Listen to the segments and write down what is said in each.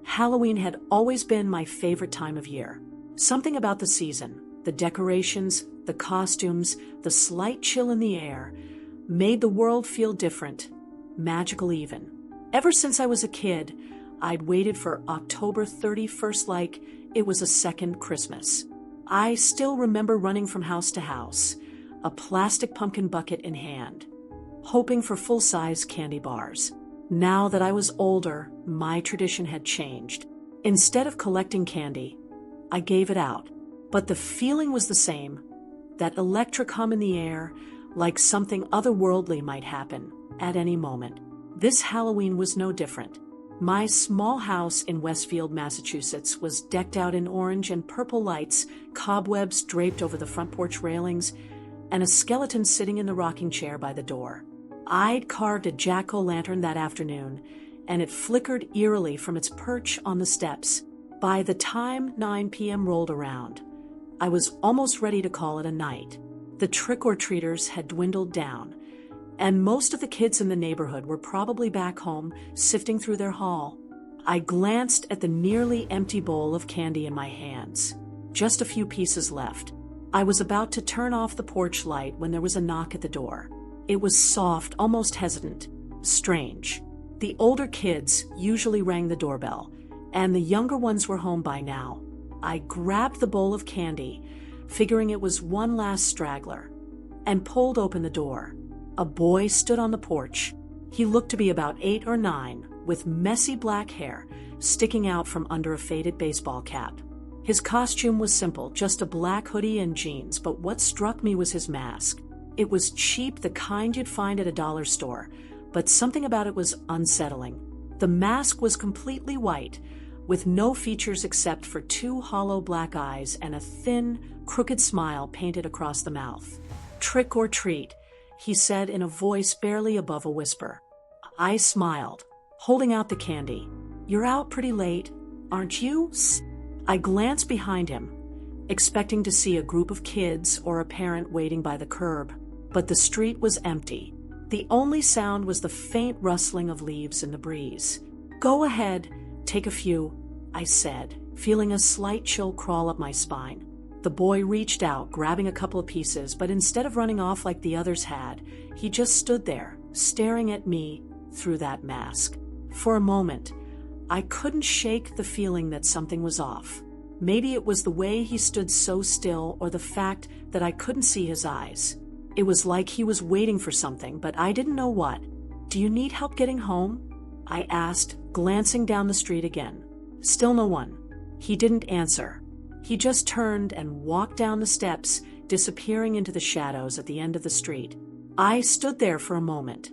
Halloween had always been my favorite time of year. Something about the season, the decorations, the costumes, the slight chill in the air, made the world feel different, magical even. Ever since I was a kid, I'd waited for October 31st like it was a second Christmas. I still remember running from house to house, a plastic pumpkin bucket in hand, hoping for full-size candy bars. Now that I was older, my tradition had changed. Instead of collecting candy, I gave it out. But the feeling was the same, that electric hum in the air, like something otherworldly might happen at any moment. This Halloween was no different. My small house in Westfield, Massachusetts was decked out in orange and purple lights, cobwebs draped over the front porch railings, and a skeleton sitting in the rocking chair by the door. I'd carved a jack-o'-lantern that afternoon, and it flickered eerily from its perch on the steps. By the time 9 p.m. rolled around, I was almost ready to call it a night. The trick-or-treaters had dwindled down, and most of the kids in the neighborhood were probably back home, sifting through their haul. I glanced at the nearly empty bowl of candy in my hands. Just a few pieces left. I was about to turn off the porch light when there was a knock at the door. It was soft, almost hesitant. Strange. The older kids usually rang the doorbell, and the younger ones were home by now. I grabbed the bowl of candy, figuring it was one last straggler, and pulled open the door. A boy stood on the porch. He looked to be about 8 or 9, with messy black hair sticking out from under a faded baseball cap. His costume was simple, just a black hoodie and jeans, but what struck me was his mask. It was cheap, the kind you'd find at a dollar store, but something about it was unsettling. The mask was completely white, with no features except for 2 hollow black eyes and a thin, crooked smile painted across the mouth. "Trick or treat," he said in a voice barely above a whisper. I smiled, holding out the candy. "You're out pretty late, aren't you?" I glanced behind him, expecting to see a group of kids or a parent waiting by the curb, but the street was empty. The only sound was the faint rustling of leaves in the breeze. "Go ahead, take a few," I said, feeling a slight chill crawl up my spine. The boy reached out, grabbing a couple of pieces, but instead of running off like the others had, he just stood there, staring at me through that mask. For a moment, I couldn't shake the feeling that something was off. Maybe it was the way he stood so still, or the fact that I couldn't see his eyes. It was like he was waiting for something, but I didn't know what. "Do you need help getting home?" I asked, glancing down the street again. Still no one. He didn't answer. He just turned and walked down the steps, disappearing into the shadows at the end of the street. I stood there for a moment,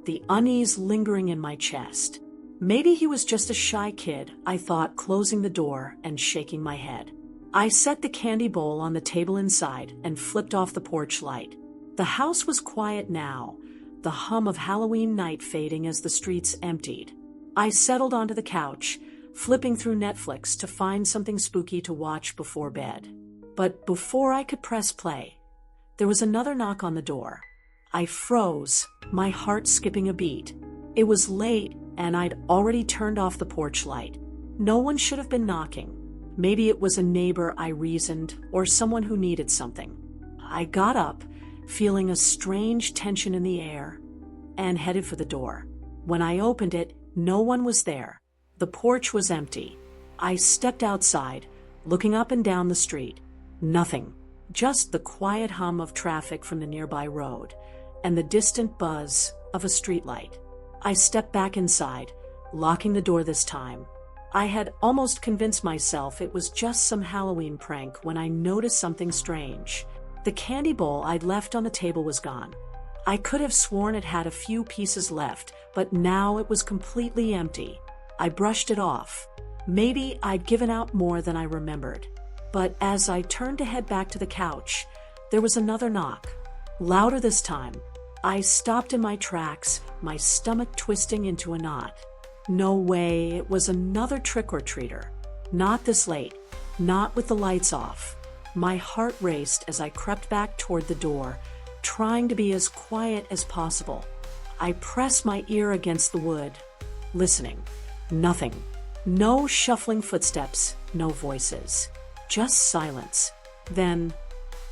the unease lingering in my chest. Maybe he was just a shy kid, I thought, closing the door and shaking my head. I set the candy bowl on the table inside and flipped off the porch light. The house was quiet now, the hum of Halloween night fading as the streets emptied. I settled onto the couch, flipping through Netflix to find something spooky to watch before bed. But before I could press play, there was another knock on the door. I froze, my heart skipping a beat. It was late, and I'd already turned off the porch light. No one should have been knocking. Maybe it was a neighbor, I reasoned, or someone who needed something. I got up, feeling a strange tension in the air, and headed for the door. When I opened it, no one was there. The porch was empty. I stepped outside, looking up and down the street. Nothing. Just the quiet hum of traffic from the nearby road, and the distant buzz of a streetlight. I stepped back inside, locking the door this time. I had almost convinced myself it was just some Halloween prank when I noticed something strange. The candy bowl I'd left on the table was gone. I could have sworn it had a few pieces left, but now it was completely empty. I brushed it off. Maybe I'd given out more than I remembered. But as I turned to head back to the couch, there was another knock. Louder this time. I stopped in my tracks, my stomach twisting into a knot. No way, it was another trick-or-treater. Not this late, not with the lights off. My heart raced as I crept back toward the door, trying to be as quiet as possible. I pressed my ear against the wood, listening. Nothing. No shuffling footsteps, no voices. Just silence. Then,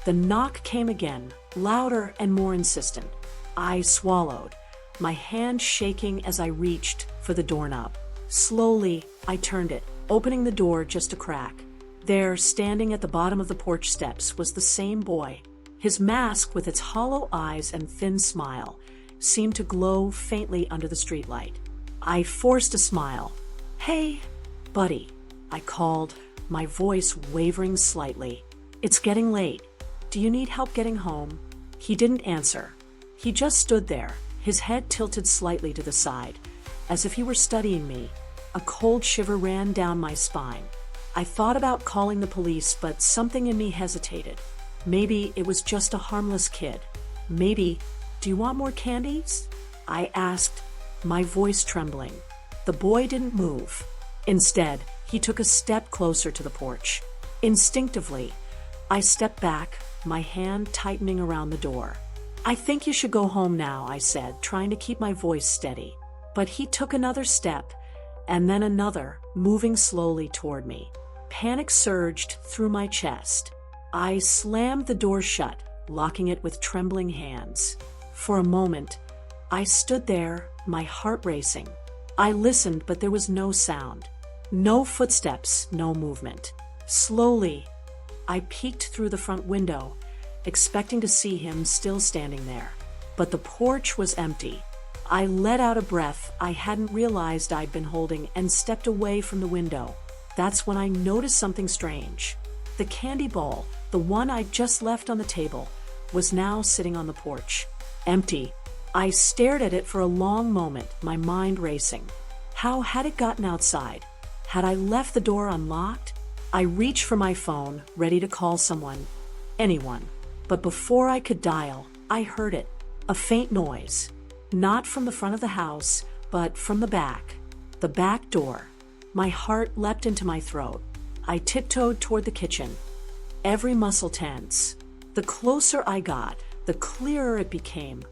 the knock came again, louder and more insistent. I swallowed, my hand shaking as I reached for the doorknob. Slowly, I turned it, opening the door just a crack. There, standing at the bottom of the porch steps, was the same boy. His mask, with its hollow eyes and thin smile, seemed to glow faintly under the streetlight. I forced a smile. "Hey, buddy," I called, my voice wavering slightly. "It's getting late. Do you need help getting home?" He didn't answer. He just stood there, his head tilted slightly to the side, as if he were studying me. A cold shiver ran down my spine. I thought about calling the police, but something in me hesitated. Maybe it was just a harmless kid. Maybe, "Do you want more candies?" I asked, my voice trembling. The boy didn't move. Instead, he took a step closer to the porch. Instinctively, I stepped back, my hand tightening around the door. "I think you should go home now," I said, trying to keep my voice steady. But he took another step, and then another, moving slowly toward me. Panic surged through my chest. I slammed the door shut, locking it with trembling hands. For a moment, I stood there, my heart racing. I listened, but there was no sound. No footsteps, no movement. Slowly, I peeked through the front window, expecting to see him still standing there. But the porch was empty. I let out a breath I hadn't realized I'd been holding and stepped away from the window. That's when I noticed something strange. The candy bowl, the one I'd just left on the table, was now sitting on the porch. Empty. I stared at it for a long moment, my mind racing. How had it gotten outside? Had I left the door unlocked? I reached for my phone, ready to call someone. Anyone. But before I could dial, I heard it. A faint noise. Not from the front of the house, but from the back. The back door. My heart leapt into my throat. I tiptoed toward the kitchen. Every muscle tense. The closer I got, the clearer it became.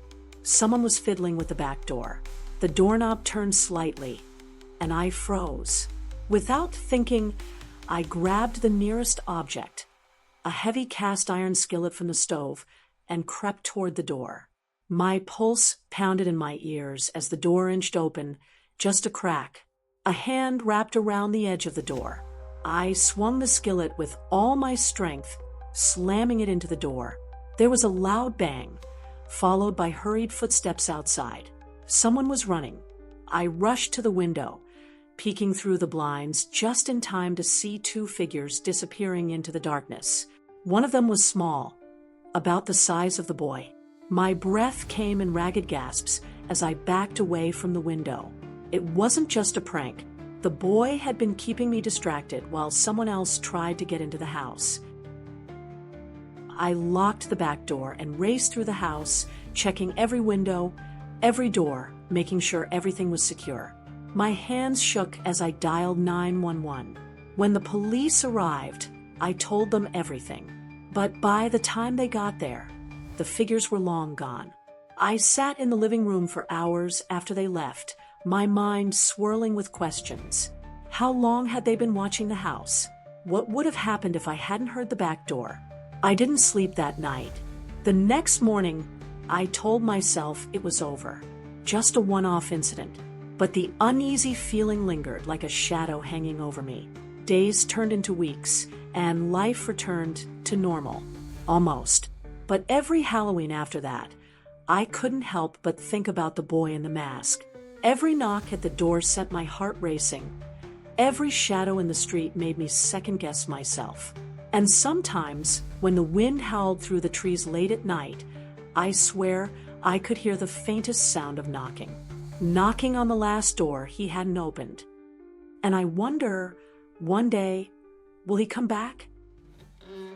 Someone was fiddling with the back door. The doorknob turned slightly, and I froze. Without thinking, I grabbed the nearest object, a heavy cast iron skillet from the stove, and crept toward the door. My pulse pounded in my ears as the door inched open, just a crack. A hand wrapped around the edge of the door. I swung the skillet with all my strength, slamming it into the door. There was a loud bang, followed by hurried footsteps outside. Someone was running. I rushed to the window, peeking through the blinds just in time to see two figures disappearing into the darkness. One of them was small, about the size of the boy. My breath came in ragged gasps as I backed away from the window. It wasn't just a prank. The boy had been keeping me distracted while someone else tried to get into the house. I locked the back door and raced through the house, checking every window, every door, making sure everything was secure. My hands shook as I dialed 911. When the police arrived, I told them everything. But by the time they got there, the figures were long gone. I sat in the living room for hours after they left, my mind swirling with questions. How long had they been watching the house? What would have happened if I hadn't heard the back door? I didn't sleep that night. The next morning, I told myself it was over. Just a one-off incident. But the uneasy feeling lingered like a shadow hanging over me. Days turned into weeks, and life returned to normal. Almost. But every Halloween after that, I couldn't help but think about the boy in the mask. Every knock at the door sent my heart racing. Every shadow in the street made me second-guess myself. And sometimes, when the wind howled through the trees late at night, I swear I could hear the faintest sound of knocking. Knocking on the last door he hadn't opened. And I wonder, one day, will he come back?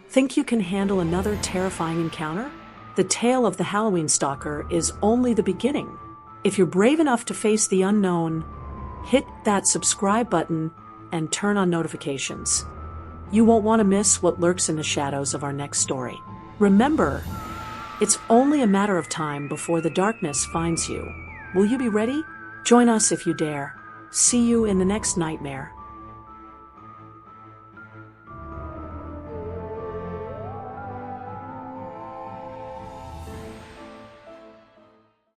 Think you can handle another terrifying encounter? The tale of the Halloween stalker is only the beginning. If you're brave enough to face the unknown, hit that subscribe button and turn on notifications. You won't want to miss what lurks in the shadows of our next story. Remember, it's only a matter of time before the darkness finds you. Will you be ready? Join us if you dare. See you in the next nightmare.